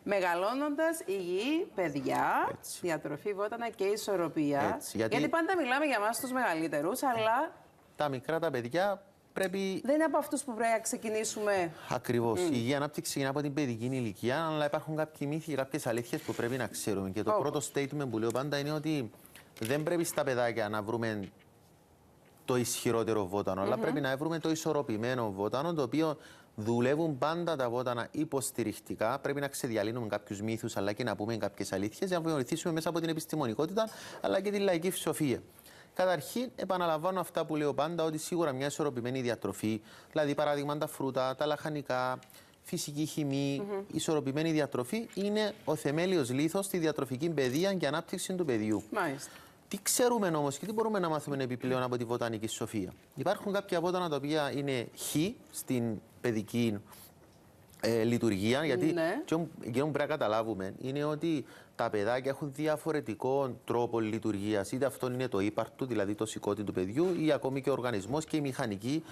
Μεγαλώνοντας υγιή παιδιά, διατροφή, βότανα και ισορροπία. Γιατί πάντα μιλάμε για εμάς τους μεγαλύτερους, αλλά. Τα μικρά τα παιδιά πρέπει. Δεν είναι από αυτούς που πρέπει να ξεκινήσουμε. Ακριβώς. Η υγιή ανάπτυξη ξεκινά από την παιδική ηλικία, αλλά υπάρχουν κάποιοι μύθοι και κάποιες αλήθειες που πρέπει να ξέρουμε. Και το πρώτο statement που λέω πάντα είναι ότι δεν πρέπει στα παιδάκια να βρούμε το ισχυρότερο βότανο, αλλά πρέπει να βρούμε το ισορροπημένο βότανο, το οποίο δουλεύουν πάντα τα βότανα υποστηρικτικά. Πρέπει να ξεδιαλύνουμε κάποιους μύθους, αλλά και να πούμε κάποιες αλήθειες για να βοηθήσουμε μέσα από την επιστημονικότητα, αλλά και τη λαϊκή φυσιοφία. Καταρχήν, επαναλαμβάνω αυτά που λέω πάντα, ότι σίγουρα μια ισορροπημένη διατροφή, δηλαδή παράδειγμα τα φρούτα, τα λαχανικά, φυσική χυμή, ισορροπημένη διατροφή, είναι ο θεμέλιος λίθος στη διατροφική παιδεία και ανάπτυξη του παιδιού. Μάλιστα. Τι ξέρουμε όμως και τι μπορούμε να μάθουμε επιπλέον από τη βοτανική σοφία. Υπάρχουν κάποια βότανα τα οποία είναι χ στην παιδική λειτουργία, γιατί εκείνο που πρέπει να καταλάβουμε είναι ότι τα παιδάκια έχουν διαφορετικό τρόπο λειτουργίας. Είτε αυτό είναι το ύπαρτο, δηλαδή το σηκώτη του παιδιού, ή ακόμη και ο οργανισμός και η μηχανική,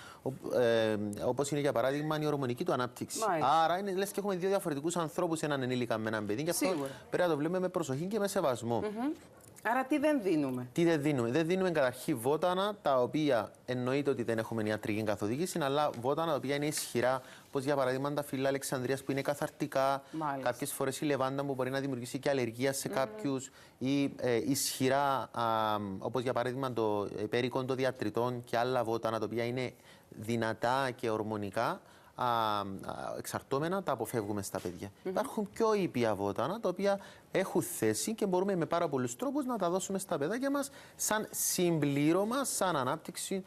όπως είναι για παράδειγμα η ορμονική του ανάπτυξη. Άρα είναι λες και έχουμε δύο διαφορετικούς ανθρώπους, έναν ενήλικα με έναν παιδί, και αυτό πρέπει να το βλέπουμε με προσοχή και με σεβασμό. Άρα τι δεν δίνουμε. Τι δεν δίνουμε. Δεν δίνουμε καταρχήν βότανα τα οποία εννοείται ότι δεν έχουμε ιατρική καθοδήγηση, αλλά βότανα τα οποία είναι ισχυρά, όπως για παράδειγμα τα φύλλα Αλεξανδρίας που είναι καθαρτικά. Κάποιες φορές η λεβάντα που μπορεί να δημιουργήσει και αλλεργία σε κάποιους, ή ισχυρά, όπως για παράδειγμα το πέρικον των διατριτών και άλλα βότανα τα οποία είναι δυνατά και ορμονικά. Εξαρτώμενα, τα αποφεύγουμε στα παιδιά. Υπάρχουν πιο ήπια βότανα τα οποία έχουν θέση και μπορούμε με πάρα πολλούς τρόπους να τα δώσουμε στα παιδάκια μας σαν συμπλήρωμα, σαν ανάπτυξη,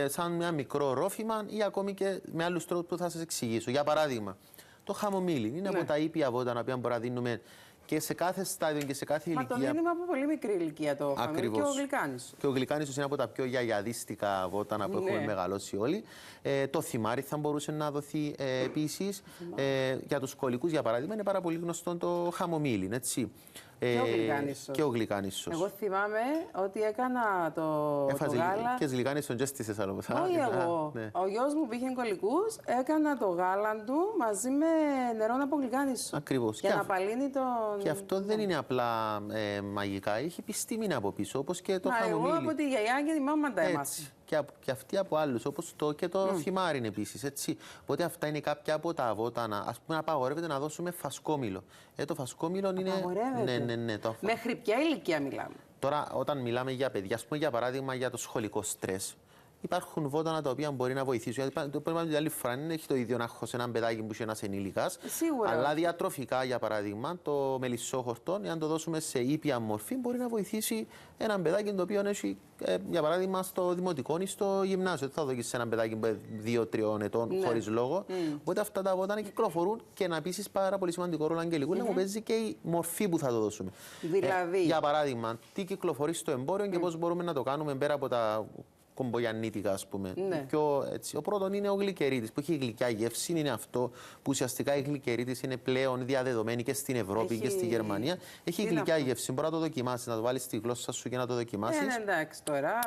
σαν ένα μικρό ρόφημα ή ακόμη και με άλλους τρόπους που θα σας εξηγήσω. Για παράδειγμα, το χαμομήλι είναι από τα ήπια βότανα που μπορούμε να δίνουμε και σε κάθε στάδιο και σε κάθε ηλικία. Μα το δίνουμε από πολύ μικρή ηλικία το χαμομήλι. Και ο γλυκάνισσος. Και ο γλυκάνισσος είναι από τα πιο γιαγιαδίστικα βότανα που έχουμε μεγαλώσει όλοι. Το θυμάρι θα μπορούσε να δοθεί επίσης. Για τους κολικούς, για παράδειγμα, είναι πάρα πολύ γνωστό το χαμομήλι. Έτσι. Και ο γλυκάνισσος. Εγώ θυμάμαι ότι έκανα το γάλα. Και γλυκάνισσον και στη Θεσσαλονίκη. Όχι εγώ. Ο γιος μου πήγε κολικούς, έκανα το γάλα του μαζί με νερό από γλυκάνισσο. Ακριβώς. Για να απαλύνει τον. Και αυτό δεν είναι απλά μαγικά, έχει επιστήμη από πίσω, όπως και το χαμομήλι. Εγώ από τη γιαγιά και τη μάμα τα έμαθα. Και αυτοί από άλλους, όπως και το θυμάρι επίσης. Έτσι. Οπότε αυτά είναι κάποια από τα βότανα. Ας πούμε, απαγορεύεται να δώσουμε φασκόμηλο. Το φασκόμηλο είναι. Ναι. Μέχρι ποια ηλικία μιλάμε. Τώρα, όταν μιλάμε για παιδιά, ας πούμε για παράδειγμα για το σχολικό στρες, υπάρχουν βότανα τα οποία μπορεί να βοηθήσουν. Γιατί το πρόβλημα την άλλη φορά δεν έχει το ίδιο να έχω σε έναν παιδάκι που είναι ένας ενήλικας. Αλλά διατροφικά, για παράδειγμα, το μελισσόχορτο, αν το δώσουμε σε ήπια μορφή, μπορεί να βοηθήσει έναν παιδάκι το οποίο έχει, για παράδειγμα, στο δημοτικό ή στο γυμνάσιο. Δεν θα δώσει σε έναν παιδάκι που είναι 2-3 ετών χωρίς λόγο. Οπότε αυτά τα βότανα κυκλοφορούν και να επίσης πάρα πολύ σημαντικό ρόλο, Αγγελικούλα, μου παίζει και η μορφή που θα το δώσουμε. Δηλαδή. Για παράδειγμα, τι κυκλοφορεί στο εμπόριο και πώς μπορούμε να το κάνουμε πέρα από τα κομπογιαννίτικα, ας πούμε. Ο πρώτον είναι ο γλυκερίτης που έχει γλυκιά γεύση. Είναι αυτό που ουσιαστικά η γλυκερίτης είναι πλέον διαδεδομένη και στην Ευρώπη και στη Γερμανία. Έχει γλυκιά γεύση. Μπορεί να το δοκιμάσεις, να το βάλεις στη γλώσσα σου και να το δοκιμάσεις. Εντάξει τώρα.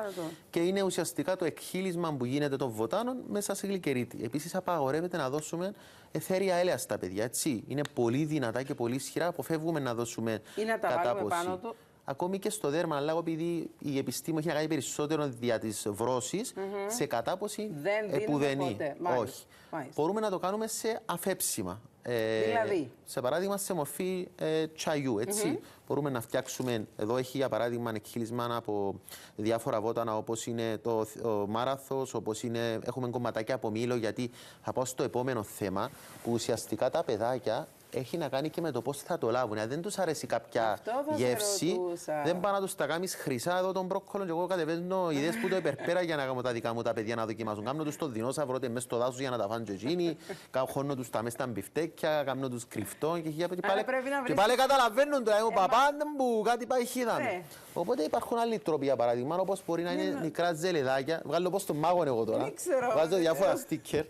Και είναι ουσιαστικά το εκχύλισμα που γίνεται των βοτάνων μέσα σε γλυκερίτη. Επίσης, απαγορεύεται να δώσουμε εθέρια έλαια στα παιδιά. Έτσι. Είναι πολύ δυνατά και πολύ ισχυρά. Αποφεύγουμε να δώσουμε κατάποση. Ακόμη και στο δέρμα, αλλά επειδή η επιστήμη έχει να κάνει περισσότερο δια της βρώσης, σε κατάποση επουδενή. Όχι. Μπορούμε να το κάνουμε σε αφέψιμα. Δηλαδή. Σε παράδειγμα, σε μορφή τσαγιού. Έτσι. Μπορούμε να φτιάξουμε, εδώ έχει για παράδειγμα εκχύλισμα από διάφορα βότανα, όπως είναι το μάραθος, όπως είναι, έχουμε κομματάκια από μήλο, γιατί θα πάω στο επόμενο θέμα, που ουσιαστικά τα παιδάκια έχει να κάνει και με το πώς θα το λάβουν. Αν δεν τους αρέσει κάποια γεύση, δεν πάνε να τους τα κάνεις χρυσά εδώ τον μπρόκκολο. Και εγώ κατεβαίνω ιδέες που το υπερπέρα για να κάνω τα δικά μου τα παιδιά να δοκιμάσουν. Κάνω τους το δεινόσαυρο μέσα στο δάσος για να τα φάνε και εκείνοι. Χώνω τους τα μέσα στα μπιφτέκια, κάνω τους κρυφτό. Και πάλι καταλαβαίνουν το παπά που κάτι πάει χίδαμε. Οπότε υπάρχουν άλλοι τρόποι, για παράδειγμα, όπως μπορεί να είναι μικρά ζελεδάκια. Βγάλω πώς το μάγον εγώ τώρα. Βάζω διάφορα στίκερ.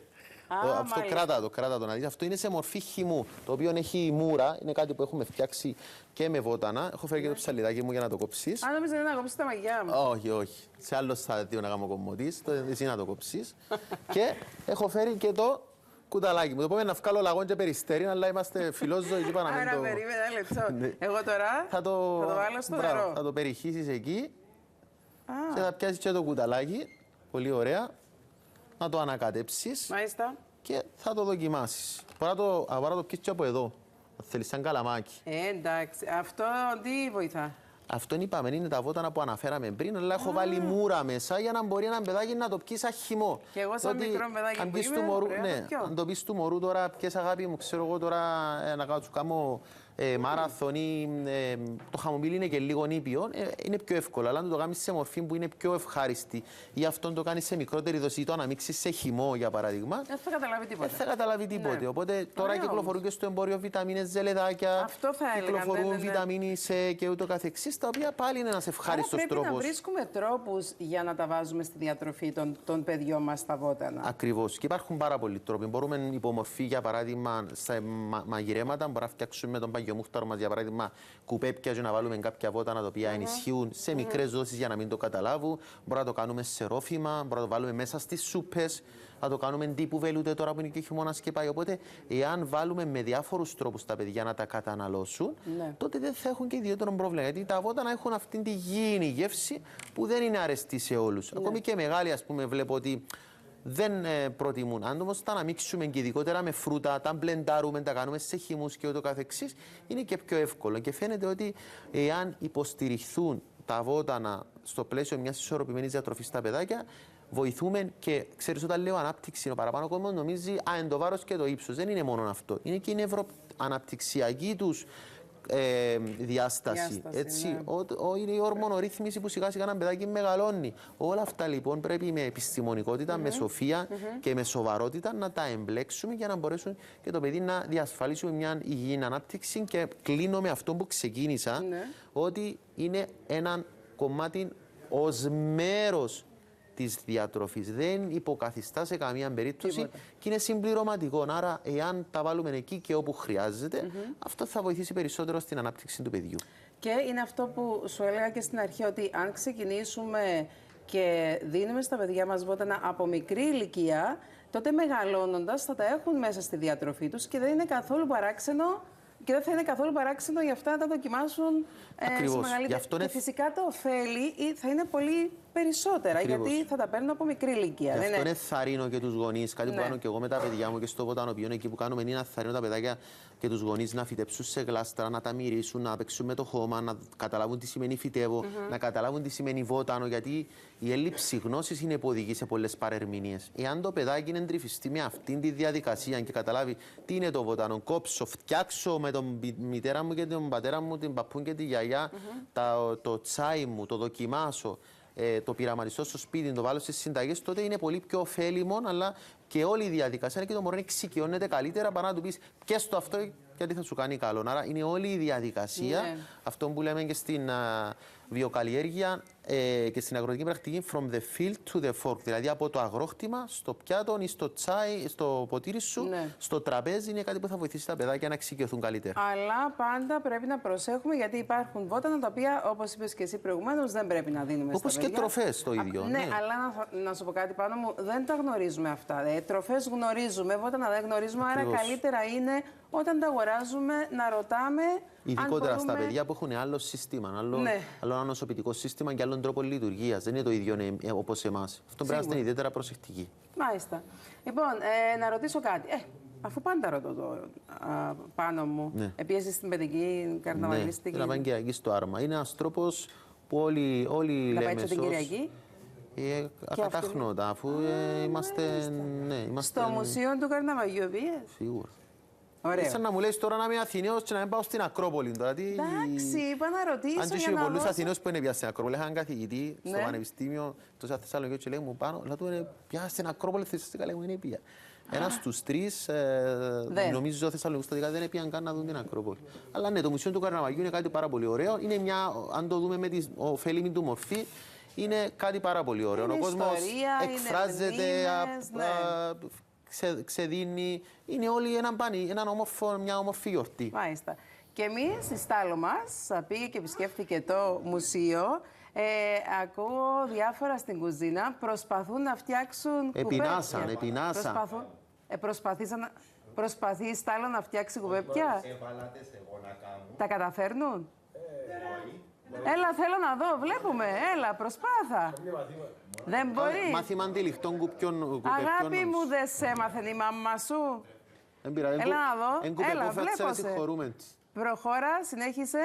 Αυτό κράτα το να δεις. Αυτό είναι σε μορφή χυμού, το οποίο έχει μούρα, είναι κάτι που έχουμε φτιάξει και με βότανα. Έχω φέρει και το ψαλιδάκι μου για να το κόψεις. Αν νόμιζα να κόψεις τα μαγιά μου. Όχι. Σε άλλο στάδιο να κάνω κομμωτής, εσύ να το κόψεις. Και έχω φέρει και το κουταλάκι μου. Το πούμε να βγάλω λαγόν και περιστέρι, αλλά είμαστε φιλόζωοι. Άρα περίμενα λεπτό. Εγώ τώρα θα το βάλω στο νερό. Θα το περιχύσεις εκεί και θα πιάσεις και το κουταλάκι. Πολύ ωραία. Να το ανακατέψεις. Μάλιστα. Και θα το δοκιμάσεις. Μπορείς να το πιεις και από εδώ. Θέλεις σαν καλαμάκι. Εντάξει. Αυτό τι βοηθά? Αυτό είπαμε, είναι τα βότανα που αναφέραμε πριν, αλλά έχω βάλει μούρα μέσα για να μπορεί ένα παιδάκι να το πιει σαν χυμό. Και εγώ σαν μικρό παιδάκι αν που είμαι, μωρού, ναι, αν το πεις του μωρού τώρα, πιες αγάπη μου, ξέρω εγώ τώρα να σου κάνω μάραθον ή το χαμομήλι είναι και λίγο νήπιο, είναι πιο εύκολο. Αλλά αν το κάνεις σε μορφή που είναι πιο ευχάριστη ή αυτό το κάνεις σε μικρότερη δόση ή το αναμίξεις σε χυμό για παράδειγμα, δεν θα καταλάβει τίποτα. Δεν θα καταλάβει τίποτε. Ναι. Οπότε τώρα κυκλοφορούν και στο εμπόριο βιταμίνες ζελεδάκια, κυκλοφορούν βιταμίνη C και ούτω καθεξής, τα οποία πάλι είναι ένας ευχάριστος τρόπος. Πρέπει να βρίσκουμε τρόπους για να τα βάζουμε στη διατροφή των παιδιών μας στα βότανα. Ακριβώς. Και υπάρχουν πάρα πολλοί τρόποι. Μπορούμε υπομορφή, για παράδειγμα, στα μαγειρέματα, μπορούμε να φτιάξουμε τον παγιομούχταρο μας, για παράδειγμα, κουπέπια και να βάλουμε κάποια βότανα τα οποία ενισχύουν σε μικρές δόσεις για να μην το καταλάβουν. Μπορούμε να το κάνουμε σε ρόφημα, μπορούμε να το βάλουμε μέσα στις σούπες, να το κάνουμε τύπου βελούτε τώρα που είναι και χειμώνας και πάει. Οπότε, εάν βάλουμε με διάφορους τρόπους τα παιδιά να τα καταναλώσουν, τότε δεν θα έχουν και ιδιαίτερο πρόβλημα. Γιατί τα βότανα έχουν αυτήν τη γήινη γεύση που δεν είναι αρεστή σε όλους. Ακόμη και μεγάλοι, ας πούμε, βλέπω ότι δεν προτιμούν. Αν όμως τα αναμίξουμε και ειδικότερα με φρούτα, τα μπλεντάρουμε, τα κάνουμε σε χυμούς και ούτω καθεξής, είναι και πιο εύκολο. Και φαίνεται ότι εάν υποστηριχθούν τα βότανα στο πλαίσιο μιας ισορροπημένης διατροφής στα παιδάκια, βοηθούμε και ξέρεις, όταν λέω ανάπτυξη, ο παραπάνω κόσμο νομίζει εν το βάρος και το ύψος. Δεν είναι μόνο αυτό. Είναι και η νευροαναπτυξιακή τους διάσταση. Έτσι, ναι. Είναι η ορμονορύθμιση που σιγά σιγά ένα παιδάκι μεγαλώνει. Όλα αυτά λοιπόν πρέπει με επιστημονικότητα, με σοφία και με σοβαρότητα να τα εμπλέξουμε για να μπορέσουν και το παιδί να διασφαλίσουμε μια υγιεινή ανάπτυξη. Και κλείνω με αυτό που ξεκίνησα, ότι είναι ένα κομμάτι ως μέρος της διατροφής. Δεν υποκαθιστά σε καμία περίπτωση και είναι συμπληρωματικό. Άρα, εάν τα βάλουμε εκεί και όπου χρειάζεται, αυτό θα βοηθήσει περισσότερο στην ανάπτυξη του παιδιού. Και είναι αυτό που σου έλεγα και στην αρχή, ότι αν ξεκινήσουμε και δίνουμε στα παιδιά μας βότανα από μικρή ηλικία, τότε μεγαλώνοντας θα τα έχουν μέσα στη διατροφή τους και δεν είναι καθόλου παράξενο. Και δεν θα είναι καθόλου παράξενο για αυτά να τα δοκιμάσουν σε μεγαλύτερη. Και φυσικά το ωφέλη θα είναι πολύ περισσότερα, γιατί θα τα παίρνουν από μικρή ηλικία. Γι' αυτό είναι θαρρύνω και τους γονείς. Κάτι που κάνω και εγώ με τα παιδιά μου και στο βοτανοποιείο, εκεί που κάνουμε είναι να θαρρύνω τα παιδάκια και τους γονείς να φυτέψουν σε γλάστρα, να τα μυρίσουν, να παίξουν με το χώμα, να καταλάβουν τι σημαίνει φυτεύω, να καταλάβουν τι σημαίνει βότανο. Γιατί η έλλειψη γνώσης είναι που οδηγεί σε πολλές παρερμηνίες. Εάν το παιδάκι είναι εντρυφιστεί με αυτήν τη διαδικασία και καταλάβει τι είναι το βότανο, κόψω, φτιάξω με τον μητέρα μου και τον πατέρα μου, την παππού και τη γιαγιά, το τσάι μου, το δοκιμάσω, το πειραματιστώ στο σπίτι, το βάλω στις συνταγές, τότε είναι πολύ πιο ωφέλιμο, αλλά και όλη η διαδικασία και το μωρό εξοικειώνεται καλύτερα παρά να του πεις πιες το αυτό γιατί θα σου κάνει καλό. Άρα είναι όλη η διαδικασία, αυτό που λέμε και στην βιοκαλλιέργεια και στην αγροτική πρακτική, from the field to the fork. Δηλαδή από το αγρόκτημα στο πιάτο ή στο τσάι, στο ποτήρι σου, στο τραπέζι, είναι κάτι που θα βοηθήσει τα παιδάκια να εξοικειωθούν καλύτερα. Αλλά πάντα πρέπει να προσέχουμε, γιατί υπάρχουν βότανα τα οποία, όπως είπες και εσύ προηγουμένως, δεν πρέπει να δίνουμε στα παιδιά. Όπως και τροφές το ίδιο. Ναι, αλλά να σου πω κάτι πάνω μου, δεν τα γνωρίζουμε αυτά. Τροφές γνωρίζουμε, βότανα δεν γνωρίζουμε, άρα καλύτερα είναι όταν τα αγοράζουμε να ρωτάμε. Ειδικότερα στα παιδιά που έχουν άλλο σύστημα, άλλο ανοσοποιητικό σύστημα και άλλον τρόπο λειτουργίας. Δεν είναι το ίδιο όπως εμάς. Αυτό πρέπει να είστε ιδιαίτερα προσεκτικοί. Μάλιστα. Λοιπόν, να ρωτήσω κάτι. Αφού πάντα ρωτώ το πάνω μου, επίσης στην παιδική καρναβαλιστική. Ναι, την Κυριακή στο Άρμα. Είναι ένας τρόπος που όλοι λέμε. Να πάει την Κυριακή. Ακατάχνωτα, αφού είμαστε. Στο Μουσείο του Καρναβαγιού, σίγουρα. Ωραία. Σαν να μου λες τώρα να είμαι Αθηναίος και να μην πάω στην Ακρόπολη. Εντάξει, είπα να ρωτήσω. Αν και είχε πολλούς Αθηναίους που είναι πια στην Ακρόπολη, είχαν καθηγητή στο πανεπιστήμιο, τόσο Θεσσαλονίκη και λέει μου πάνω, αλλά του είναι πια στην Ακρόπολη, θεσσαλονίκη λέει μου είναι πια. Ένας στους τρεις, νομίζω Θεσσαλονίκους δεν πήγαν καν να δουν την Ακρόπολη. Αλλά ναι, το Μουσείο του Καρναβαγιού είναι κάτι πάρα πολύ ωραίο. Είναι μια, αν το δούμε με τη ωφέλιμη του μορφή, είναι κάτι πάρα πολύ ωραίο. Ο κόσμος εκφράζεται, ξεδίνει, είναι όλοι μια όμορφη γιορτή. Μάλιστα. Και εμείς στη στάλο μας πήγε και επισκέφθηκε το μουσείο. Ακούω διάφορα στην κουζίνα, προσπαθούν να φτιάξουν επινάσαν. Προσπαθείς τ' άλλο να φτιάξει κουβέπια. Τα καταφέρνουν. Έλα, θέλω να δω. Βλέπουμε. Έλα, προσπάθα. Δεν μπορεί. Μάθημα αντιληχτών κουπιών. Αγάπη μου, δεν σε έμαθε η μαμά σου. Έλα να δω. Έλα, βλέπω σε. Προχώρα, συνέχισε.